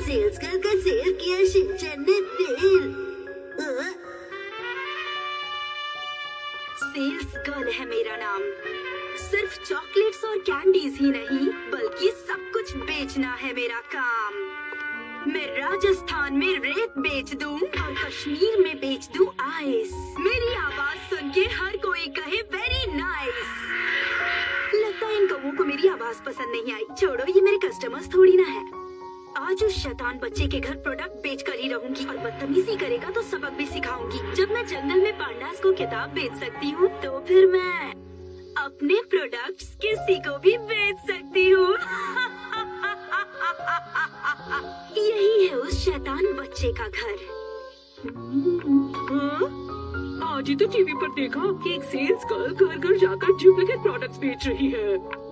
Sales girl का cell किया Shinchan ने फेल। सेल्स गर्ल है मेरा नाम। सिर्फ चॉकलेट्स और कैंडीज ही नहीं बल्कि सब कुछ बेचना है मेरा काम। मैं राजस्थान में रेत बेच दूं और कश्मीर में बेच दूं आइस। मेरी आवाज सुन के हर कोई कहे वेरी नाइस। लगता है इन कौवों को मेरी आवाज पसंद नहीं आई। छोड़ो, ये मेरे कस्टमर्स थोड़ी ना है। आज उस शैतान बच्चे के घर प्रोडक्ट बेच कर ही रहूंगी और बदतमीजी करेगा तो सबक भी सिखाऊंगी। जब मैं जंगल में पांडास को किताब बेच सकती हूँ तो फिर मैं अपने प्रोडक्ट्स किसी को भी बेच सकती हूँ। यही है उस शैतान बच्चे का घर। आज ही तो टीवी पर देखा कि एक सेल्स गर्ल घर घर जाकर डुप्लीकेट प्रोडक्ट्स बेच रही है।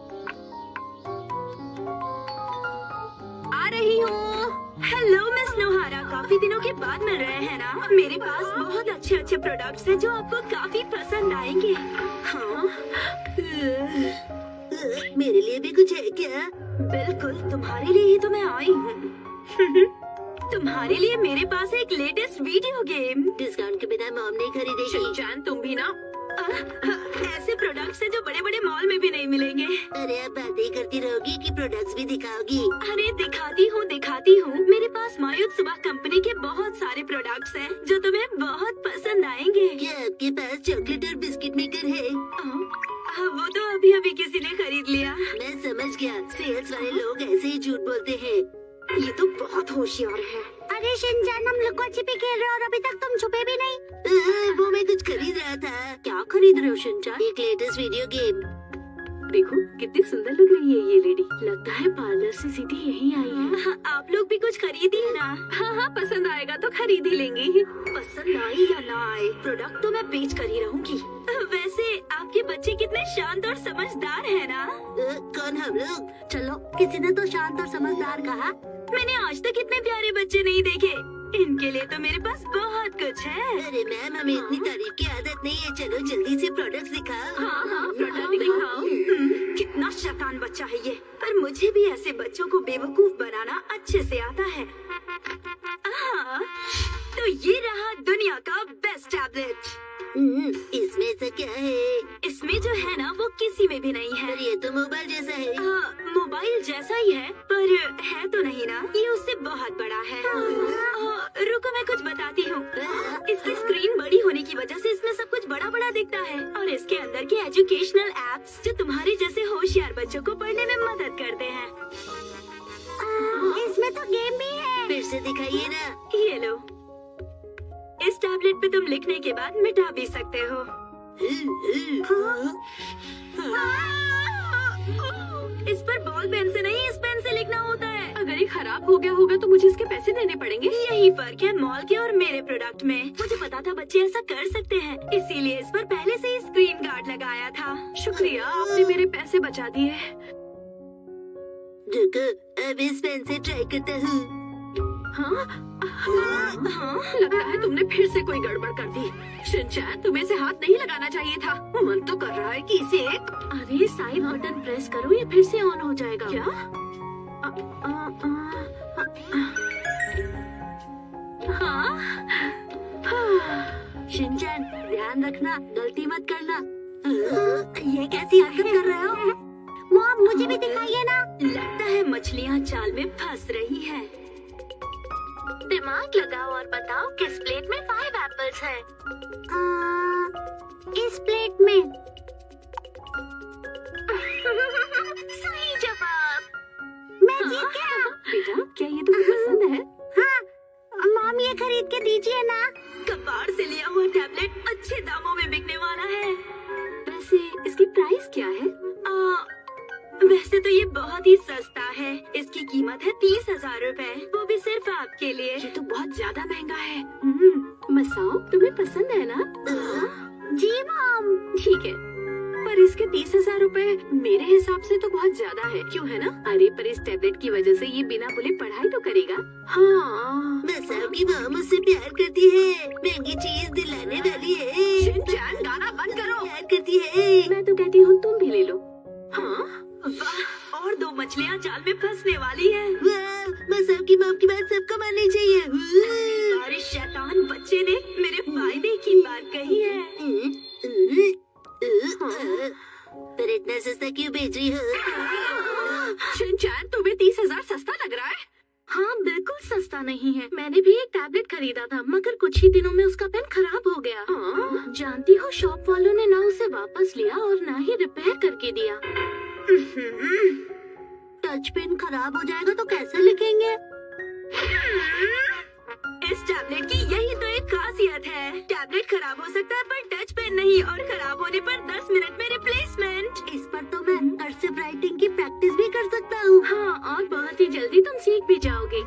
आ रही हूँ। हेलो मिस नोहारा, काफी दिनों के बाद मिल रहे हैं ना। मेरे पास बहुत अच्छे अच्छे प्रोडक्ट्स हैं जो आपको काफी पसंद आएंगे। हाँ, मेरे लिए भी कुछ है क्या? बिल्कुल, तुम्हारे लिए ही तो मैं आई हूँ। तुम्हारे लिए मेरे पास एक लेटेस्ट वीडियो गेम। डिस्काउंट के बिना मॉम नहीं खरीदेगी। शिनचैन तुम भी ना। ऐसे प्रोडक्ट्स हैं जो बड़े बड़े मॉल में भी नहीं मिलेंगे। अरे आप बातें करती रहोगी कि प्रोडक्ट्स भी दिखाओगी? अरे दिखाती हूँ। मेरे पास मायूद सुबह कंपनी के बहुत सारे प्रोडक्ट्स हैं जो तुम्हें बहुत पसंद आएंगे। क्या आपके पास चॉकलेट और बिस्किट मेकर है? वो तो अभी अभी किसी ने खरीद लिया। मैं समझ गया, सेल्स वाले लोग ऐसे ही झूठ बोलते हैं। ये तो बहुत होशियार है। अरे शिनचैन, हम लुका छिपी खेल रहे हो और अभी तक तुम छुपे भी नहीं। वो मैं कुछ खरीद रहा था। क्या खरीद रहे हो शिनचैन? एक लेटेस्ट वीडियो गेम। देखो कितनी सुंदर लग रही है ये लेडी। लगता है पार्लर से सीधी यही आई है। आप लोग भी कुछ खरीदिए ना। हाँ, पसंद आएगा तो खरीद ही लेंगे। पसंद आए या ना आए, प्रोडक्ट तो मैं बेच कर ही रहूंगी। वैसे आपके बच्चे कितने शांत और समझदार है ना। कौन हम लोग? चलो, किसी ने तो शांत और समझदार कहा। मैंने आज तक इतने प्यारे बच्चे नहीं देखे। इनके लिए तो मेरे पास बहुत कुछ है। अरे मैम, हमें इतनी तारीफ की आदत नहीं है। चलो जल्दी से प्रोडक्ट्स दिखाओ। हाँ, प्रोडक्ट दिखाओ। कितना शैतान बच्चा है ये। पर मुझे भी ऐसे बच्चों को बेवकूफ बनाना अच्छे से आता है। तो ये रहा दुनिया का बेस्ट टैबलेट। इसमें से क्या है? इसमें जो है ना वो किसी में भी नहीं है। पर ये तो मोबाइल जैसा है। मोबाइल जैसा ही है पर है तो नहीं ना। ये उससे बहुत बड़ा है। रुको मैं कुछ बताती हूँ। इसकी स्क्रीन बड़ी होने की वजह से इसमें सब कुछ बड़ा बड़ा दिखता है और इसके अंदर के एजुकेशनल एप्स जो तुम्हारे जैसे होशियार बच्चों को पढ़ने में मदद करते हैं। इसमें तो गेम भी है। फिर से दिखाइए ना। ये लो, इस टैबलेट पे तुम लिखने के बाद मिटा भी सकते हो। इस पर बॉल पेन से नहीं, इस पेन से लिखना होता है। अगर ये खराब हो गया होगा तो मुझे इसके पैसे देने पड़ेंगे। यही फर्क है मॉल के और मेरे प्रोडक्ट में। मुझे पता था बच्चे ऐसा कर सकते हैं, इसीलिए इस पर पहले से ही स्क्रीन गार्ड लगाया था। शुक्रिया, आपने मेरे पैसे बचा दिए। रुको, अब इस पेन से ट्राई करता हूँ। लगता है तुमने फिर से कोई गड़बड़ कर दी। शिनचैन, तुम्हें इसे हाथ नहीं लगाना चाहिए था। मन तो कर रहा है कि इसे एक अरे साइड बटन प्रेस करो, ये फिर से ऑन हो जाएगा। क्या? शिनचैन, ध्यान रखना, गलती मत करना। ये कैसी हरकत कर रहे हो? मॉम, मुझे भी दिखाइए ना। लगता है मछलियाँ जाल में फंस रही हैं। दिमाग लगाओ और बताओ किस प्लेट में 5 एप्पल्स हैं? इस प्लेट में। सही जवाब। मैं जीत गया। बेटा, क्या ये तुम्हें पसंद है? हाँ, मॉम ये खरीद के दीजिए ना। कबाड़ से लिया हुआ टैबलेट अच्छे दामों में बिकने वाला है। वैसे इसकी प्राइस क्या है? वैसे तो ये बहुत ही सस्ता है। इसकी कीमत है 30,000 रुपए, वो भी सिर्फ आपके लिए। ये तो बहुत ज्यादा महंगा है। मसाओ, तुम्हें पसंद है ना? जी मॉम। ठीक है, पर इसके 30,000 रुपए मेरे हिसाब से तो बहुत ज्यादा है, क्यों है ना? अरे पर इस टैबलेट की वजह से ये बिना बोले पढ़ाई तो करेगा। हाँ, मसाओ की माँ मुझसे प्यार करती है, महंगी चीज दिलाने वाली है। शिनचैन, गाना बंद करो। प्यार करती है। मैं तो कहती हूँ तुम भी ले लो। हाँ, वाह, और 2 मछलियाँ जाल में फंसने वाली है। वाह, मसाओ की माँ की बात सस्ता नहीं है। मैंने भी एक टैबलेट खरीदा था मगर कुछ ही दिनों में उसका पेन खराब हो गया। जानती हो शॉप वालों ने ना उसे वापस लिया और ना ही रिपेयर करके दिया। टच पेन खराब हो जाएगा तो कैसे लिखेंगे? इस टैबलेट की यही तो एक खासियत है। टैबलेट खराब हो सकता है पर टच पेन नहीं, और खराब होने पर 10 मिनट में रिप्लेसमेंट। इस पर तो मैं कर्सिव राइटिंग की प्रैक्टिस भी कर सकता हूँ। हाँ, और बहुत ही जल्दी तुम सीख भी जाओगे।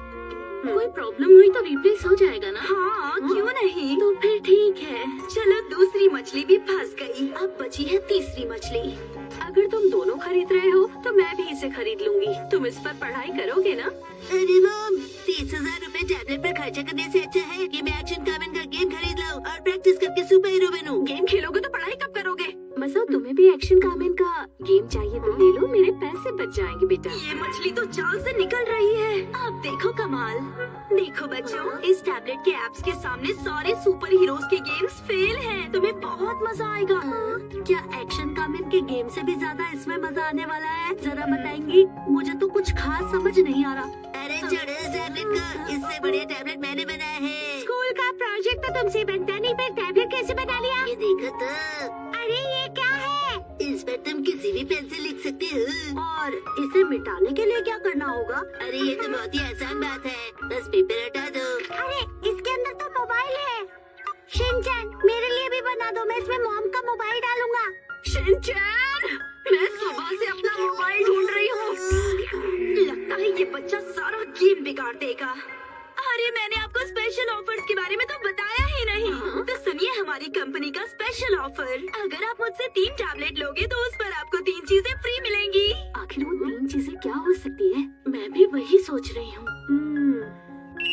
कोई प्रॉब्लम हुई तो रिप्लेस हो जाएगा ना? हाँ, क्यों नहीं। तो फिर ठीक है। चलो दूसरी मछली भी फंस गई, अब बची है तीसरी मछली। अगर तुम दोनों खरीद रहे हो तो मैं भी इसे खरीद लूंगी। तुम इस पर पढ़ाई करोगे ना? अरे मॉम, 30,000 रूपए टैबलेट पर खर्चा करने से अच्छा है कि मैं एक्शन कामन का गेम खरीद लाऊं और प्रैक्टिस करके सुपर हीरो बनूं। गेम खेलोगे तो पढ़ाई कब करोगे? मसा, तुम्हें भी एक्शन कामन का गेम चाहिए तो ले लो, मेरे पैसे बच जाएंगे बेटा। ये मछली तो जाल से निकल रही है। आप देखो कमाल। देखो बच्चों, इस टैबलेट के ऐप्स के सामने सारे सुपर हीरोज के गेम्स फेल हैं। तुम्हें बहुत मजा आएगा। क्या एक्शन कामन के गेम से भी ज्यादा इसमें मजा आने वाला है? जरा बताएंगी? मुझे तो कुछ खास समझ नहीं आ रहा। अरे छोड़ो इस टैबलेट को, इससे बढ़िया टैबलेट मैंने बनाया है। स्कूल का प्रोजेक्ट तो तुमसे बनता नहीं, पर टैबलेट कैसे बना लिया? ये देखो तो। अरे ये क्या है? इस पर तुम किसी भी पेन से लिख सकते हो। और इसे मिटाने के लिए क्या करना होगा? अरे ये तो बहुत ही आसान बात है, बस पेपर हटा दो। अरे इसके अंदर तो मोबाइल है। शिनचैन, मेरे लिए भी बना दो, मैं इसमें मॉम का मोबाइल डालूंगा। शिनचैन, मैं सुबह से अपना मोबाइल ढूंढ रही हूँ। लगता है ये बच्चा सारा गेम बिगाड़ देगा। अरे मैंने आपको स्पेशल ऑफर्स के बारे में तो बताया ही नहीं। तो सुनिए हमारी कंपनी का स्पेशल ऑफर। अगर आप मुझसे 3 टैबलेट लोगे तो उस पर आपको 3 चीजें फ्री मिलेंगी। आखिर वो 3 चीजें क्या हो सकती है? मैं भी वही सोच रही हूँ।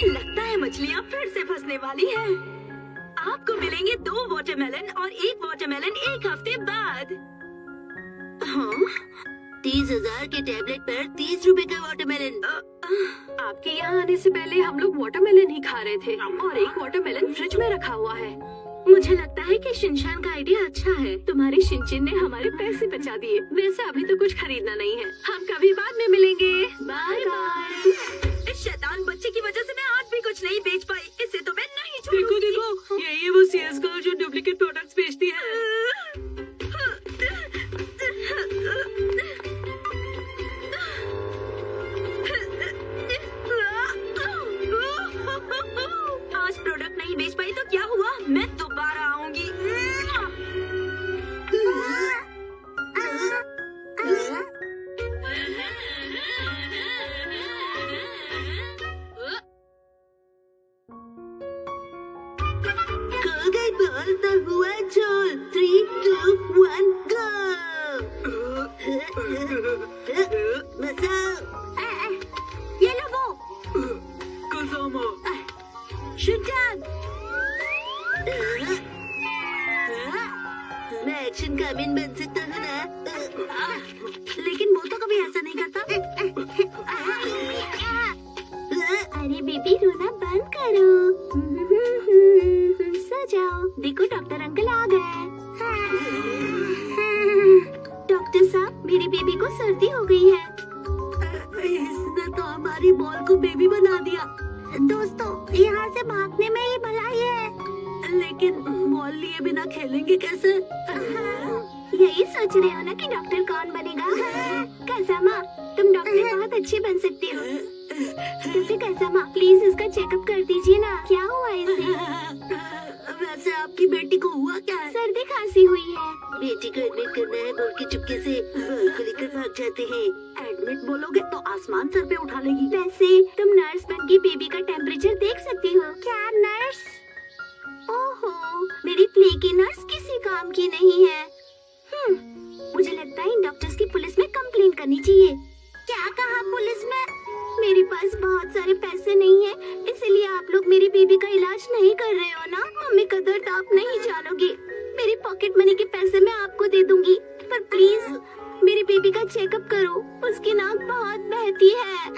लगता है मछलियाँ फिर से फंसने वाली है। आपको मिलेंगे 2 वाटरमेलन और 1 वाटरमेलन 1 हफ्ते बाद। हाँ, 30,000 के टैबलेट पर 30 रुपए का वाटरमेलन। आपके यहाँ आने से पहले हम लोग वाटरमेलन ही खा रहे थे और 1 वाटरमेलन फ्रिज में रखा हुआ है। मुझे लगता है कि शिनचैन का आइडिया अच्छा है। तुम्हारे शिनचैन ने हमारे पैसे बचा दिए। वैसे अभी तो कुछ खरीदना नहीं है, हम कभी बाद में मिलेंगे। Bye bye. इस शैतान बच्चे की वजह से मैं आज भी कुछ नहीं बेच पाई। इसे तो मैं नहीं छोड़ूंगी। देखो, यही है वो सेल्स गर्ल जो डुप्लीकेट प्रोडक्ट्स बेचती है। आज प्रोडक्ट नहीं बेच पाई तो क्या हुआ, मैं दोबारा आऊंगी। खो गई बोलता हुआ चोर। 3, 2, 1 गो। मसाओ, ये लो वो। शिनचैन, मैं एक्शन कामिन बन सकता हूँ ना? लेकिन वो तो कभी ऐसा नहीं करता। अरे बेबी, रोना बंद करो। सो जाओ। देखो डॉक्टर अंकल आ गए। डॉक्टर साहब, मेरी बेबी को सर्दी हो गई है। इसने तो हमारी बॉल को बेबी बना दिया। दोस्तों, यहाँ से भागने में ही भलाई है। लेकिन बॉल लिए बिना खेलेंगे कैसे? यही सोच रहे हो ना कि डॉक्टर कौन बनेगा? कसामा, तुम डॉक्टर बहुत अच्छी बन सकती हो। डॉक्टर कसामा, प्लीज इसका चेकअप कर दीजिए ना। क्या हुआ इसे? वैसे आपकी बेटी को हुआ क्या है? सर्दी खांसी हुई है। बेटी को एडमिट करना है बोल के चुपके से बॉल को लेकर भाग जाते हैं। एडमिट बोलोगे तो आसमान सर पे उठा लेगी। वैसे तुम नर्स बन के बेबी का टेम्परेचर देख सकती हो क्या? नर्स? ओहो, मेरी प्ले की नर्स किसी काम की नहीं है। मुझे लगता है इन डॉक्टर्स की पुलिस में कंप्लेन करनी चाहिए। क्या कहा पुलिस में? मेरे पास बहुत सारे पैसे नहीं है, इसलिए आप लोग मेरी बेबी का इलाज नहीं कर रहे हो ना? मम्मी का दर्द आप नहीं जानोगी। मेरी पॉकेट मनी के पैसे मैं आपको दे दूंगी, पर प्लीज मेरी बेबी का चेकअप करो। उसकी नाक बहुत बहती है।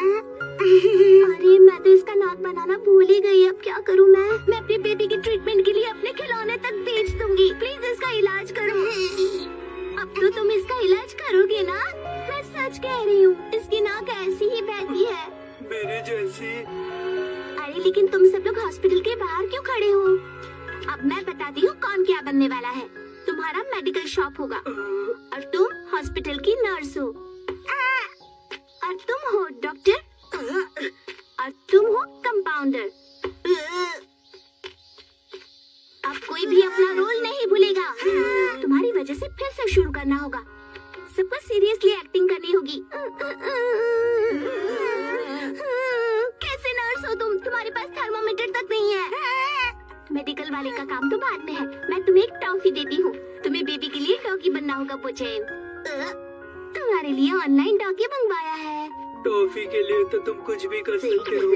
अरे मैं तो इसका नाक बनाना भूल ही गई। अब क्या करूँ मैं अपनी बेबी की ट्रीटमेंट के लिए अपने खिलौने तक बेच दूंगी। प्लीज इसका इलाज करो। अब तो तुम इसका इलाज करोगे ना? मैं सच कह रही हूँ, इसकी नाक ऐसी ही बहती है। मेरे जैसी। अरे अरे लेकिन तुम सब लोग हॉस्पिटल के बाहर क्यों खड़े हो? अब मैं बताती हूँ कौन क्या बनने वाला है। तुम्हारा मेडिकल शॉप होगा और तुम हॉस्पिटल की नर्स हो और तुम हो डॉक्टर और तुम हो कंपाउंडर। अब कोई भी अपना रोल नहीं भूलेगा। तुम्हारी वजह से फिर से शुरू करना होगा। सबको सीरियसली एक्टिंग करनी होगी। कैसे नर्स हो तुम? तुम्हारे पास थर्मोमीटर तक नहीं है। मेडिकल वाले का काम तो बाद में है। मैं तुम्हें एक टॉफी देती हूँ। तुम्हें बेबी के लिए डॉगी बनना होगा पोचेन। तुम्हारे लिए ऑनलाइन डॉगी मंगवाया है। टॉफी के लिए तो तुम कुछ भी कर सकते हो।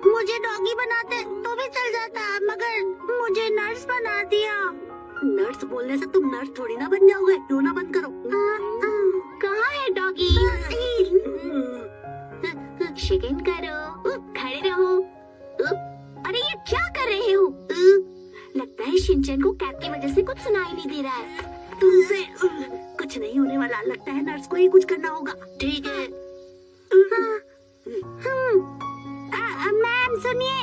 मुझे डॉगी बनाते तो भी चल जाता, मगर मुझे नर्स बना दिया। नर्स बोलने से तुम नर्स थोड़ी ना बन जाओगे। रोना बंद करो। कहाँ है डॉगी? शिकन करो, खड़े रहो। अरे ये क्या कर रहे हो? लगता है शिनचैन को कैप की वजह से कुछ सुनाई नहीं दे रहा है। तुमसे कुछ नहीं होने वाला। लगता है नर्स को ही कुछ करना होगा। ठीक है। मैम सुनिए,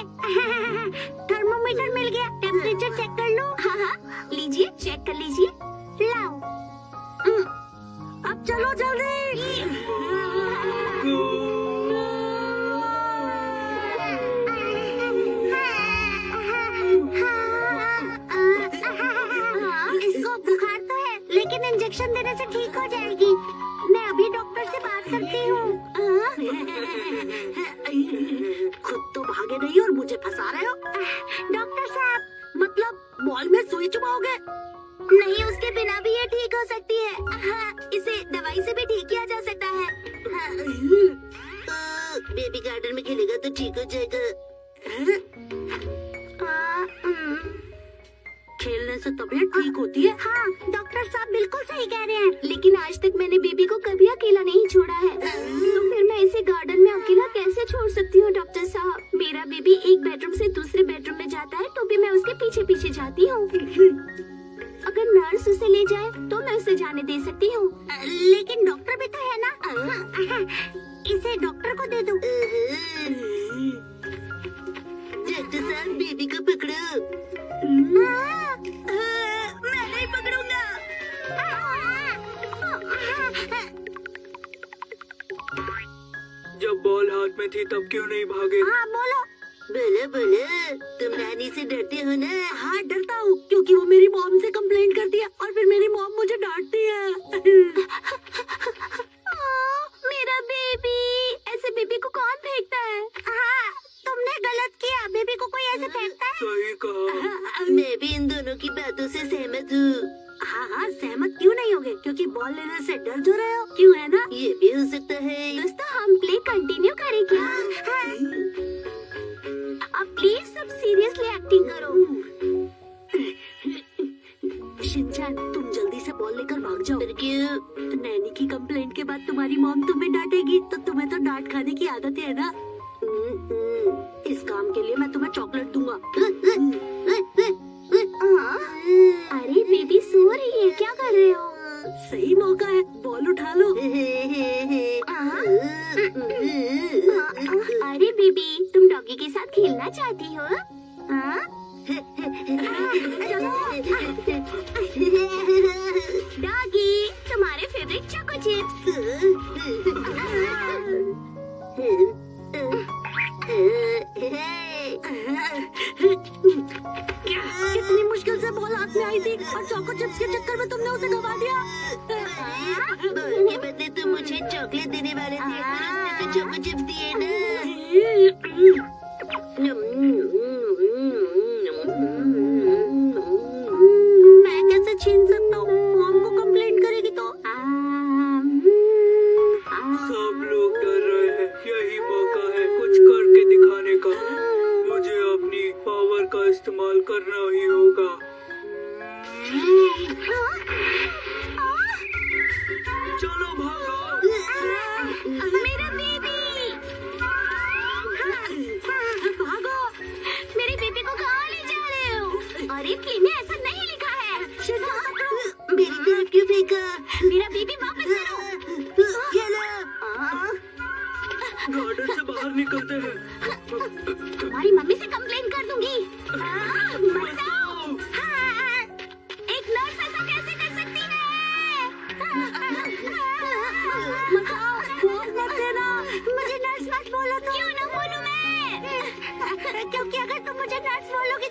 थर्मोमीटर मिल गया। टेम्परेचर चेक कर लो। हाँ, लीजिए, चेक कर लीजिए। लाओ। अब चलो जल्दी। इसको बुखार तो है, लेकिन इंजेक्शन देने से ठीक हो जाएगी। मैं अभी डॉक्टर से बात करती हूँ। खुद तो भागे नहीं और मुझे फंसा रहे हो। डॉक्टर साहब, मतलब बॉल में सुई चुभाओगे? नहीं, उसके बिना भी ये ठीक हो सकती है। हाँ, इसे दवाई से भी ठीक किया जा सकता है। बेबी गार्डन में खेलेगा तो ठीक हो जाएगा। खेलने से तबीयत ठीक होती है। हाँ, डॉक्टर साहब बिल्कुल सही कह रहे हैं। लेकिन आज तक मैंने बेबी को कभी अकेला नहीं छोड़ा है। तो फिर मैं इसे गार्डन में अकेला कैसे छोड़ सकती हूँ डॉक्टर साहब? मेरा बेबी एक बेडरूम से दूसरे बेडरूम में जाता है तो भी मैं उसके पीछे पीछे जाती हूँ। अगर नर्स उसे ले जाए तो मैं उसे जाने दे सकती हूँ। लेकिन डॉक्टर भी तो है ना। इसे डॉक्टर को दे दो। डॉक्टर साहब, बेबी को पकड़ो। मैं नहीं पकड़ूंगा। जब बॉल हाथ में थी तब क्यों नहीं भागे? हाँ बोलो। बोलो बोलो, तुम नानी से डरते हो ना? हाँ डरता हूँ, क्योंकि वो मेरी मॉम से कंप्लेंट करती है और फिर मेरी मॉम मुझे डांटती है। मेरा बेबी। ऐसे बेबी को कौन फेंकता है? हाँ, तुमने गलत किया। बेबी को कोई ऐसे फेंकता है? सही कहा। मैं भी इन दोनों की बातों से सहमत हूँ। हाँ हाँ, सहमत क्यों नहीं होगे? क्योंकि बॉल लेने से डर जो रहे हो, क्यों है ना? ये भी हो सकता है। दोस्तों, हम प्ले कंटिन्यू करें क्या? अब प्लीज सब सीरियसली एक्टिंग करो। शिनचैन, तुम जल्दी से बॉल लेकर भाग जाओ। फिर क्यों? नैनी की कंप्लेंट के बाद तुम्हारी मॉम तुम्हें डांटेगी, तो तुम्हें तो डांट खाने की आदत है ना। इस काम के लिए मैं तुम्हें चॉकलेट दूंगा। अरे बेबी सो रही है, क्या कर रहे हो? सही मौका है, बॉल उठा लो। अरे बेबी, तुम डॉगी के साथ खेलना चाहती हो? डॉगी, तुम्हारे फेवरेट चोको चिप्स। कितनी मुश्किल से बॉल हाथ में आई थी और चोको चिप्स के चक्कर में तुमने उसे गवा दिया। बॉल के बदले तुम मुझे चॉकलेट देने वाले थे, पर उसने तो चोको चिप्स दिए ना। मैं कैसे छीन सकता हूँ? मॉम को कंप्लेंट करेगी तो। सब लोग डर रहे हैं। यही मौका है कुछ करके दिखाने का। मुझे अपनी पावर का इस्तेमाल करना ही होगा। मेरा बेबी। निकलते हैं। तुम्हारी मम्मी से कंप्लेन कर दूंगी। बचाओ! हाँ, एक नर्स ऐसा कैसे कर सकती है? मत देना, मुझे नर्स मत बोलो तो। क्यों ना बोलूं मैं? क्योंकि अगर तुम मुझे नर्स बोलोगी